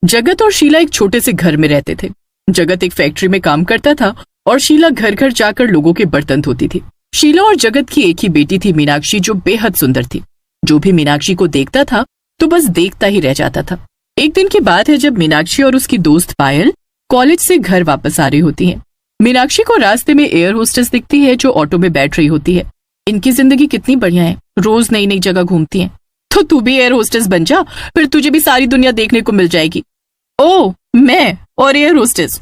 जगत और शीला एक छोटे से घर में रहते थे। जगत एक फैक्ट्री में काम करता था और शीला घर घर जाकर लोगों के बर्तन धोती थी। शीला और जगत की एक ही बेटी थी मीनाक्षी, जो बेहद सुंदर थी। जो भी मीनाक्षी को देखता था तो बस देखता ही रह जाता था। एक दिन की बात है जब मीनाक्षी और उसकी दोस्त पायल कॉलेज से घर वापस आ रही होती हैं। मीनाक्षी को रास्ते में एयर होस्टेस दिखती है जो ऑटो में बैठ रही होती है। इनकी जिंदगी कितनी बढ़िया है, रोज नई नई जगह घूमती हैं। तो तू भी एयर होस्टेस बन जा, फिर तुझे भी सारी दुनिया देखने को मिल जाएगी। ओ, मैं और एयर होस्टेस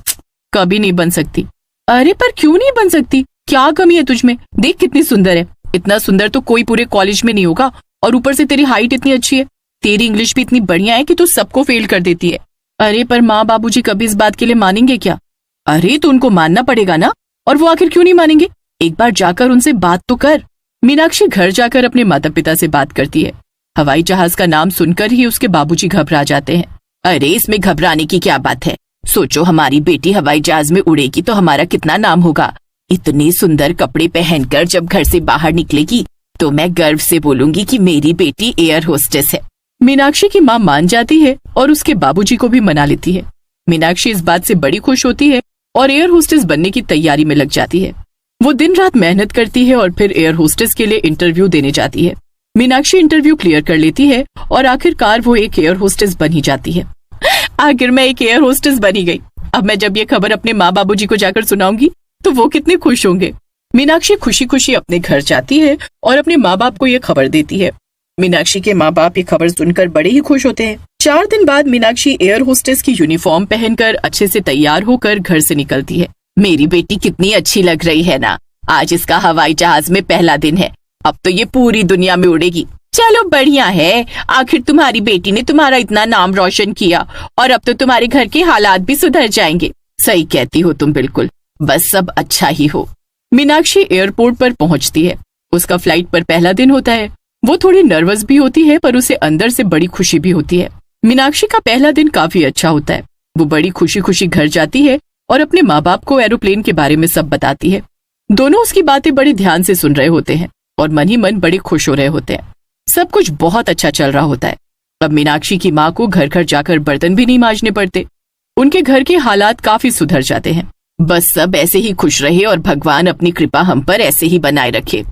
कभी नहीं बन सकती। अरे पर क्यों नहीं बन सकती, क्या कमी है तुझमें? देख कितनी सुंदर है। इतना सुंदर तो कोई पूरे कॉलेज में नहीं होगा, और ऊपर से तेरी हाइट इतनी अच्छी है, तेरी इंग्लिश भी इतनी बढ़िया है कि तू सबको फेल कर देती है। अरे पर माँ बाबूजी कभी इस बात के लिए मानेंगे क्या? अरे तो उनको मानना पड़ेगा ना, और वो आखिर क्यों नहीं मानेंगे? एक बार जाकर उनसे बात तो कर। मीनाक्षी घर जाकर अपने माता पिता से बात करती है। हवाई जहाज का नाम सुनकर ही उसके बाबूजी घबरा जाते हैं। अरे इसमें घबराने की क्या बात है? सोचो हमारी बेटी हवाई जहाज में उड़ेगी तो हमारा कितना नाम होगा। इतने सुंदर कपड़े पहनकर जब घर से बाहर निकलेगी तो मैं गर्व से बोलूंगी कि मेरी बेटी एयर होस्टेस है। मीनाक्षी की माँ मान जाती है और उसके बाबूजी को भी मना लेती है। मीनाक्षी इस बात से बड़ी खुश होती है और एयर होस्टेस बनने की तैयारी में लग जाती है। वो दिन रात मेहनत करती है और फिर एयर होस्टेस के लिए इंटरव्यू देने जाती है। मीनाक्षी इंटरव्यू क्लियर कर लेती है और आखिरकार वो एक एयर होस्टेस बन ही जाती है। आखिर मैं एक एयर होस्टेस बनी गई। अब मैं जब ये खबर अपने माँ बाबूजी को जाकर सुनाऊंगी तो वो कितने खुश होंगे। मीनाक्षी खुशी खुशी अपने घर जाती है और अपने माँ बाप को ये खबर देती है। मीनाक्षी के माँ बाप ये खबर सुनकर बड़े ही खुश होते हैं। 4 दिन बाद मीनाक्षी एयर होस्टेस की यूनिफॉर्म पहनकर अच्छे से तैयार होकर घर से निकलती है। मेरी बेटी कितनी अच्छी लग रही है ना, आज इसका हवाई जहाज में पहला दिन है, अब तो ये पूरी दुनिया में उड़ेगी। चलो बढ़िया है, आखिर तुम्हारी बेटी ने तुम्हारा इतना नाम रोशन किया और अब तो तुम्हारे घर के हालात भी सुधर जाएंगे। सही कहती हो तुम, बिल्कुल, बस सब अच्छा ही हो। मीनाक्षी एयरपोर्ट पर पहुंचती है। उसका फ्लाइट पर पहला दिन होता है। वो थोड़ी नर्वस भी होती है पर उसे अंदर से बड़ी खुशी भी होती है। मीनाक्षी का पहला दिन काफी अच्छा होता है। वो बड़ी खुशी खुशी घर जाती है और अपने माँ बाप को एरोप्लेन के बारे में सब बताती है। दोनों उसकी बातें बड़े ध्यान से सुन रहे होते हैं और मन ही मन बड़े खुश हो रहे होते हैं। सब कुछ बहुत अच्छा चल रहा होता है। अब मीनाक्षी की माँ को घर घर जाकर बर्तन भी नहीं मांजने पड़ते। उनके घर के हालात काफी सुधर जाते हैं। बस सब ऐसे ही खुश रहे और भगवान अपनी कृपा हम पर ऐसे ही बनाए रखे।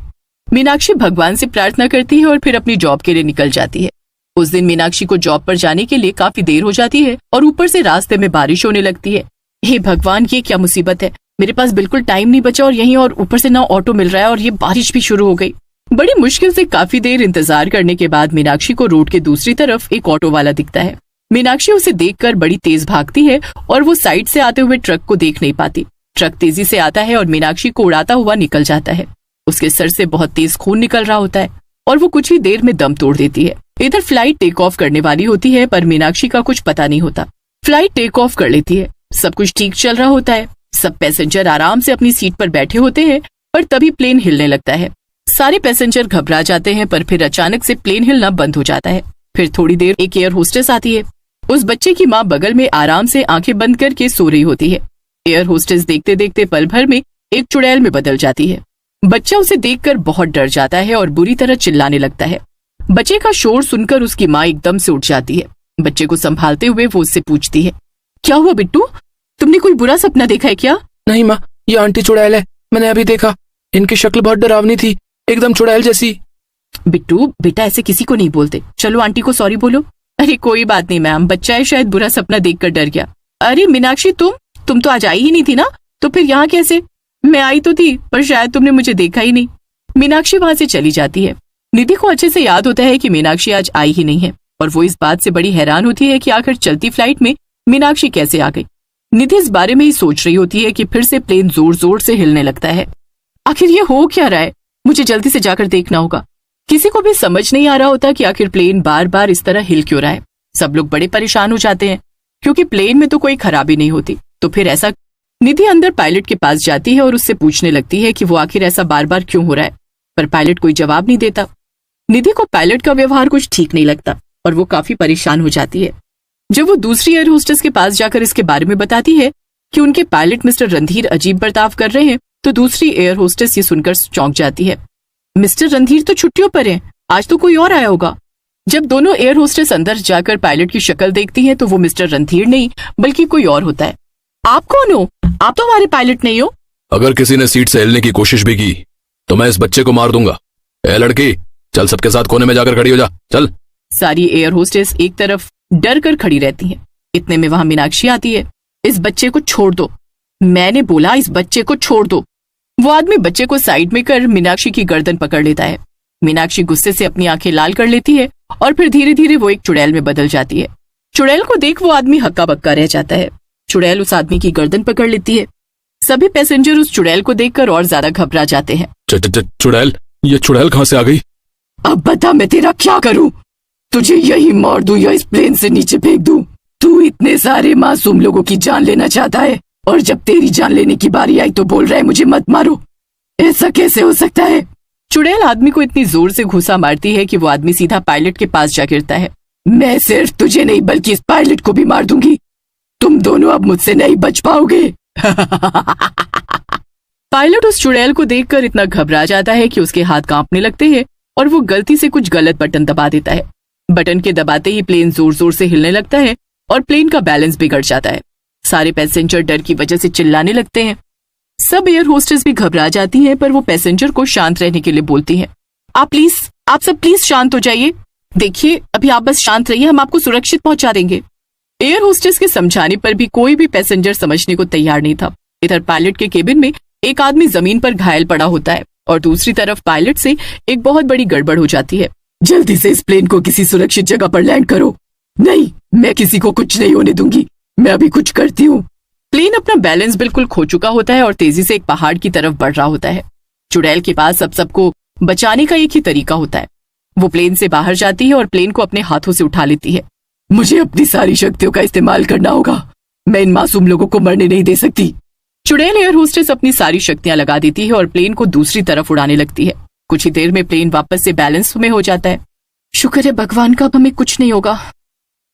मीनाक्षी भगवान से प्रार्थना करती है और फिर अपनी जॉब के लिए निकल जाती है। उस दिन मीनाक्षी को जॉब पर जाने के लिए काफी देर हो जाती है और ऊपर से रास्ते में बारिश होने लगती है। हे भगवान, ये क्या मुसीबत है, मेरे पास बिल्कुल टाइम नहीं बचा और यहीं और ऊपर से ना ऑटो मिल रहा है और ये बारिश भी शुरू हो गई। बड़ी मुश्किल से काफी देर इंतजार करने के बाद मीनाक्षी को रोड के दूसरी तरफ एक ऑटो वाला दिखता है। मीनाक्षी उसे देखकर बड़ी तेज भागती है और वो साइड से आते हुए ट्रक को देख नहीं पाती। ट्रक तेजी से आता है और मीनाक्षी को उड़ाता हुआ निकल जाता है। उसके सर से बहुत तेज खून निकल रहा होता है और वो कुछ ही देर में दम तोड़ देती है। इधर फ्लाइट टेक ऑफ करने वाली होती है पर मीनाक्षी का कुछ पता नहीं होता। फ्लाइट टेक ऑफ कर लेती है। सब कुछ ठीक चल रहा होता है। सब पैसेंजर आराम से अपनी सीट पर बैठे होते हैं पर तभी प्लेन हिलने लगता है। सारे पैसेंजर घबरा जाते हैं पर फिर अचानक से प्लेन हिलना बंद हो जाता है। फिर थोड़ी देर एक एयर होस्टेस आती है। उस बच्चे की माँ बगल में आराम से आंखें बंद करके सो रही होती है। एयर होस्टेस देखते देखते पल भर में एक चुड़ैल में बदल जाती है। बच्चा उसे देखकर बहुत डर जाता है और बुरी तरह चिल्लाने लगता है। बच्चे का शोर सुनकर उसकी माँ एकदम से उठ जाती है। बच्चे को संभालते हुए वो उससे पूछती है, क्या हुआ बिट्टू, तुमने कोई बुरा सपना देखा है क्या? नहीं माँ, ये आंटी चुड़ैल है, मैंने अभी देखा। इनकी शक्ल बहुत डरावनी थी, एकदम चुड़ैल जैसी। बिट्टू बेटा, ऐसे किसी को नहीं बोलते। चलो आंटी को सॉरी बोलो। अरे कोई बात नहीं मैम, बच्चा है, शायद बुरा सपना देखकर डर गया। अरे मीनाक्षी, तुम तो आज आई ही नहीं थी ना, तो फिर यहाँ कैसे? मैं आई तो थी पर शायद तुमने मुझे देखा ही नहीं। मीनाक्षी वहां से चली जाती है। निधि को अच्छे से याद होता है कि मीनाक्षी आज आई ही नहीं है और वो इस बात से बड़ी हैरान होती है कि आखिर चलती फ्लाइट में मीनाक्षी कैसे आ गई। निधि इस बारे में ही सोच रही होती है कि फिर से प्लेन जोर जोर से हिलने लगता है। आखिर ये हो क्या रहा है? मुझे जल्दी से जाकर देखना होगा। किसी को भी समझ नहीं आ रहा होता कि आखिर प्लेन बार बार इस तरह हिल क्यों रहा है। सब लोग बड़े परेशान हो जाते हैं क्योंकि प्लेन में तो कोई खराबी नहीं होती। तो फिर ऐसा? निधि अंदर पायलट के पास जाती है और उससे पूछने लगती है कि वो आखिर ऐसा बार बार क्यों हो रहा है, पर पायलट कोई जवाब नहीं देता। निधि को पायलट का व्यवहार कुछ ठीक नहीं लगता और वो काफी परेशान हो जाती है। जब वो दूसरी एयर होस्टेस के पास जाकर इसके बारे में बताती है कि उनके पायलट मिस्टर रणधीर अजीब बर्ताव कर रहे हैं, तो दूसरी एयर होस्टेस ये सुनकर चौंक जाती है। मिस्टर रणधीर तो छुट्टियों पर हैं, आज तो कोई और आया होगा। जब दोनों एयर होस्टेस अंदर जाकर पायलट की शक्ल देखती हैं तो वो मिस्टर रणधीर नहीं बल्कि कोई और होता है। आप कौन हो? आप तो हमारे पायलट नहीं हो। अगर किसी ने सीट से हिलने की कोशिश भी की तो मैं इस बच्चे को मार दूंगा। ए लड़की, चल सबके साथ कोने में जाकर खड़ी हो जा, चल। सारी एयर होस्टेस एक तरफ डर कर खड़ी रहती हैं। इतने में वहां मीनाक्षी आती है। इस बच्चे को छोड़ दो, मैंने बोला इस बच्चे को छोड़ दो। वो आदमी बच्चे को साइड में कर मीनाक्षी की गर्दन पकड़ लेता है। मीनाक्षी गुस्से से अपनी आंखें लाल कर लेती है और फिर धीरे धीरे वो एक चुड़ैल में बदल जाती है। चुड़ैल को देख वो आदमी हक्का बक्का रह जाता है। चुड़ैल उस आदमी की गर्दन पकड़ लेती है। सभी पैसेंजर उस चुड़ैल को देखकर और ज्यादा घबरा जाते हैं। चुड़ैल, ये चुड़ैल कहाँ से आ गई? अब बता मैं तेरा क्या करूं? तुझे यही मार दूं या इस प्लेन से नीचे फेंक दूं? तू इतने सारे मासूम लोगों की जान लेना चाहता है और जब तेरी जान लेने की बारी आई तो बोल रहा है मुझे मत मारो। ऐसा कैसे हो सकता है? चुड़ैल आदमी को इतनी जोर से घूसा मारती है कि वो आदमी सीधा पायलट के पास जा गिरता है। मैं सिर्फ तुझे नहीं बल्कि इस पायलट को भी मार दूंगी। तुम दोनों अब मुझसे नहीं बच पाओगे। पायलट उस चुड़ैल को देखकर इतना घबरा जाता है कि उसके हाथ कांपने लगते हैं और वो गलती से कुछ गलत बटन दबा देता है। बटन के दबाते ही प्लेन जोर जोर से हिलने लगता है और प्लेन का बैलेंस बिगड़ जाता है। सारे पैसेंजर डर की वजह से चिल्लाने लगते हैं। सब एयर होस्टेस भी घबरा जाती हैं पर वो पैसेंजर को शांत रहने के लिए बोलती हैं। आप सब प्लीज शांत हो जाइए। देखिए अभी आप बस शांत रहिए, हम आपको सुरक्षित पहुंचा देंगे। एयर होस्टेस के समझाने पर भी कोई भी पैसेंजर समझने को तैयार नहीं था। इधर पायलट के केबिन में एक आदमी जमीन पर घायल पड़ा होता है और दूसरी तरफ पायलट से एक बहुत बड़ी गड़बड़ हो जाती है। जल्दी से इस प्लेन को किसी सुरक्षित जगह पर लैंड करो। नहीं, मैं किसी को कुछ नहीं होने दूंगी, मैं अभी कुछ करती हूँ। प्लेन अपना बैलेंस बिल्कुल खो चुका होता है और तेजी से एक पहाड़ की तरफ बढ़ रहा होता है। चुड़ैल के पास अब सबको बचाने का एक ही तरीका होता है। वो प्लेन से बाहर जाती है और प्लेन को अपने हाथों से उठा लेती है। मुझे अपनी सारी शक्तियों का इस्तेमाल करना होगा, मैं इन मासूम लोगों को मरने नहीं दे सकती। चुड़ैल एयर होस्टेस अपनी सारी शक्तियां लगा देती है और प्लेन को दूसरी तरफ उड़ाने लगती है। कुछ ही देर में प्लेन वापस से बैलेंस में हो जाता है। शुक्र है भगवान का, अब हमें कुछ नहीं होगा।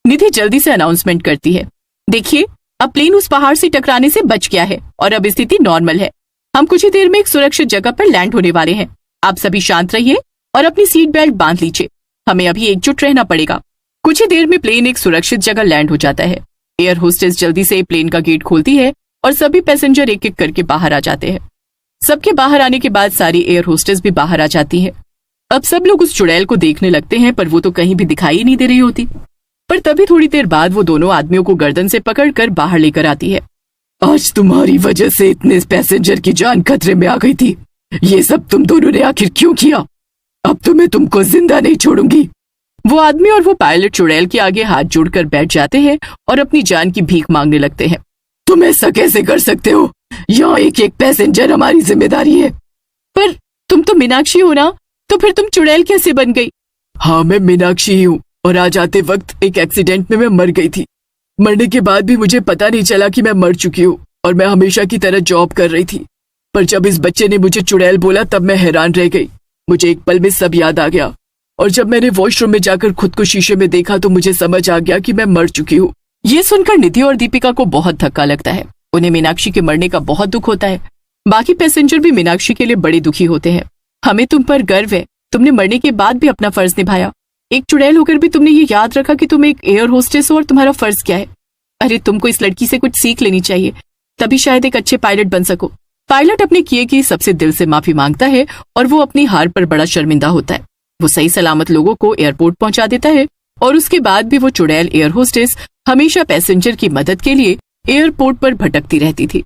निधि जल्दी से अनाउंसमेंट करती है, देखिए अब प्लेन उस पहाड़ से टकराने से बच गया है और अब स्थिति नॉर्मल है। हम कुछ ही देर में एक सुरक्षित जगह पर लैंड होने वाले हैं। आप सभी शांत रहिए और अपनी सीट बेल्ट बांध लीजिए, हमें अभी एकजुट रहना पड़ेगा। कुछ ही देर में प्लेन एक सुरक्षित जगह लैंड हो जाता है। एयर होस्टेस जल्दी से प्लेन का गेट खोलती है और सभी पैसेंजर एक एक करके बाहर आ जाते हैं। सबके बाहर आने के बाद सारी एयर होस्टेस भी बाहर आ जाती है। अब सब लोग उस चुड़ैल को देखने लगते हैं पर वो तो कहीं भी दिखाई नहीं दे रही होती। पर तभी थोड़ी देर बाद वो दोनों आदमियों को गर्दन से पकड़कर बाहर लेकर आती है। आज तुम्हारी वजह से इतने पैसेंजर की जान खतरे में आ गई थी। ये सब तुम दोनों ने आखिर क्यों किया? अब तो मैं तुमको जिंदा नहीं छोड़ूंगी। वो आदमी और वो पायलट चुड़ैल के आगे हाथ जोड़कर बैठ जाते हैं और अपनी जान की भीख मांगने लगते हैं। तुम ऐसा कैसे कर सकते हो? यहाँ एक एक पैसेंजर हमारी जिम्मेदारी है। पर तुम तो मीनाक्षी हो ना, तो फिर तुम चुड़ैल कैसे बन गई? हाँ मैं मीनाक्षी ही हूँ और आज आते वक्त एक एक्सीडेंट में मैं मर गई थी। मरने के बाद भी मुझे पता नहीं चला कि मैं मर चुकी हूँ और मैं हमेशा की तरह जॉब कर रही थी। पर जब इस बच्चे ने मुझे चुड़ैल बोला तब मैं हैरान रह गई। मुझे एक पल में सब याद आ गया और जब मैंने वॉशरूम में जाकर खुद को शीशे में देखा तो मुझे समझ आ गया कि मैं मर चुकी हूँ। ये सुनकर निधि और दीपिका को बहुत धक्का लगता है। उन्हें मीनाक्षी के मरने का बहुत दुख होता है। बाकी पैसेंजर भी मीनाक्षी के लिए बड़े दुखी होते हैं। हमें तुम पर गर्व है, तुमने मरने के बाद भी अपना फर्ज निभाया। एक चुड़ैल होकर भी तुमने ये याद रखा कि तुम एक एयर होस्टेस हो और तुम्हारा फर्ज क्या है। अरे तुमको इस लड़की से कुछ सीख लेनी चाहिए, तभी शायद एक अच्छे पायलट बन सको। पायलट अपने किए की सबसे दिल से माफी मांगता है और वो अपनी हार पर बड़ा शर्मिंदा होता है। वो सही सलामत लोगों को एयरपोर्ट पहुंचा देता है और उसके बाद भी वो चुड़ैल एयर होस्टेस हमेशा पैसेंजर की मदद के लिए एयरपोर्ट पर भटकती रहती थी।